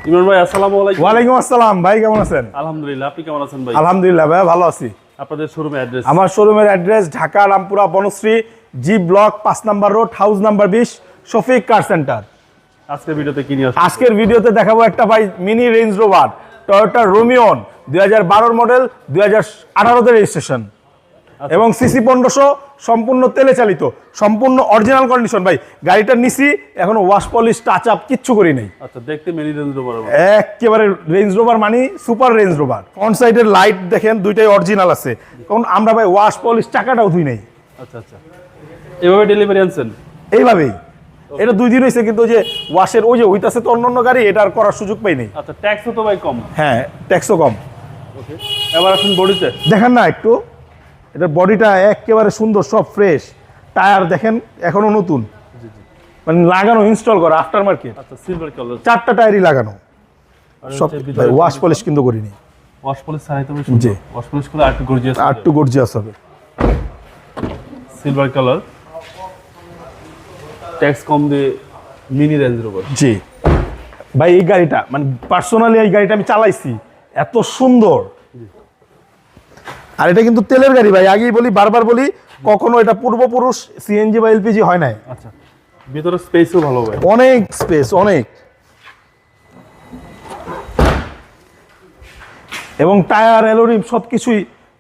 ইমরান ভাই আসসালামু আলাইকুম। ওয়ালাইকুম আসসালাম ভাই, কেমন আছেন? আলহামদুলিল্লাহ, আপনি কেমন আছেন ভাই? আলহামদুলিল্লাহ ভাই, ভালো আছি। আপনাদের শোরুমের অ্যাড্রেস? আমার শোরুমের address Dhaka Rampura Banasree G block 5 নম্বর road, house number 20, Shafiq car centre. আজকের ভিডিওতে কি নিয়ে আসছেন? আজকের ভিডিওতে দেখাবো একটা ভাই মিনি রেঞ্জ রোভার টয়োটা রোমিওন 2012 মডেল, 2018 তে রেজিস্ট্রেশন এবং সিসি 1500, সম্পূর্ণ তেলে চালিত, সম্পূর্ণ অরিজিনাল কন্ডিশন। ভাই গাড়িটার নিচি এখনো ওয়াশ পলিশ টাচ আপ কিচ্ছু করি নাই। আচ্ছা, দেখতে মিনি রেঞ্জ রোভার, একেবারে রেঞ্জ রোভার মানে সুপার রেঞ্জ রোভার। ফ্রন্ট সাইডের লাইট দেখেন দুইটাই অরিজিনাল আছে, কারণ আমরা ভাই ওয়াশ পলিশ টাকাটাও ধুই নাই। আচ্ছা আচ্ছা, এভাবে ডেলিভারি আনছেন? এইভাবেই। এটা 2 দিন হয়েছে, কিন্তু ওই যে ওয়াশের ওই যে হইতাছে তো অন্য গাড়ি, এটা আর করার সুযোগ পাই নাই। আচ্ছা, ট্যাক্সও তো ভাই কম? হ্যাঁ, ট্যাক্সও কম। ওকে, এবার আসুন বডিতে। দেখেন না একটু, এটার বডিটা একেবারে সুন্দর, সব ফ্রেশ। টায়ার দেখেন এখনো নতুন, জি জি। মানে লাগানো, ইনস্টল করা, আফটার মার্কেট। আচ্ছা, সিলভার কালার, 4টা টায়ারই লাগানো সব। ওয়াশ পলিশ কিন্তু করিনি। ওয়াশ পলিশ ছাড়াই তো জি। ওয়াশ পলিশ করে আরেকটু গর্জিয়াস, আর একটু গর্জিয়াস হবে। সিলভার কালার, ট্যাক্স কম দিয়ে মিনি রেঞ্জ রোভার। জি ভাই, এই গাড়িটা মানে পার্সোনালি এই গাড়িটা আমি চালাইছি, এত সুন্দর। আর এটা কিন্তু তেলের গাড়ি ভাই, আগেই বলি, বারবার বলি, কখনো এটা পূর্বপুরুষ সিএনজি বা এলপিজি হয় নাই। আচ্ছা, ভিতরে স্পেসও ভালো ভাই, অনেক স্পেস, অনেক। এবং টায়ার, অ্যালোরিম সবকিছুই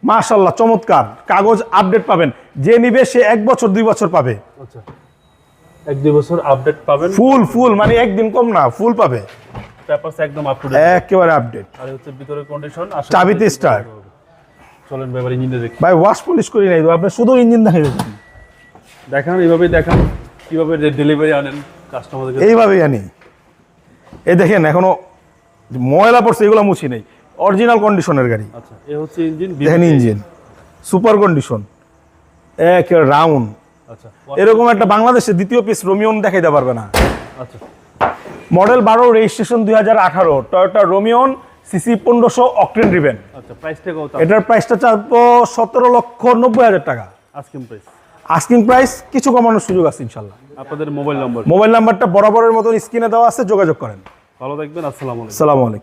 মাশাআল্লাহ চমৎকার। কাগজ আপডেট পাবেন, যে নিবে সে 1 বছর 2 বছর পাবে। আচ্ছা, 1-2 বছর আপডেট পাবেন। ফুল মানে একদিন কম না, ফুল পাবে। পেপারস একদম আপ টু ডেট, একেবারে আপডেট। আর হচ্ছে ভিতরে কন্ডিশন, চাবিতে স্টার্ট। চলেন ব্যাপার ইঞ্জিনটা দেখি। ভাই ওয়াশ পলিশ করি নাই তো, আপনি শুধু ইঞ্জিন দেখাবেন। দেখান, এইভাবেই দেখান কিভাবে ডেলিভারি আনেন কাস্টমারদের। এইভাবেই আনি। এই দেখেন এখনো ময়লা পড়ছে, এগুলো মুছি নেই, অরিজিনাল কন্ডিশনের গাড়ি। আচ্ছা, এই হচ্ছে ইঞ্জিন, দেখেন ইঞ্জিন সুপার কন্ডিশন, এক রাউন্ড। আচ্ছা, এরকম একটা বাংলাদেশে দ্বিতীয় পিস রোমিওন দেখাইতে পারবে না। আচ্ছা, মডেল 12, রেজিস্ট্রেশন 2018, টয়োটা রোমিওন, সিসি 1500, অকটেন ড্রিভেন। আচ্ছা, প্রাইসটা কত? এটার প্রাইসটা চাপো 17,90,000 টাকা। Asking price. আস্কিং প্রাইস কিছু কমানোর সুযোগ আছে ইনশাল্লাহ। আপনাদের মোবাইল নাম্বার? মোবাইল নাম্বারটা বরাবরের মতন স্ক্রিনে দেওয়া আছে, যোগাযোগ করেন। ভালো থাকবেন, আসসালামু আলাইকুম। আসসালামু আলাইকুম।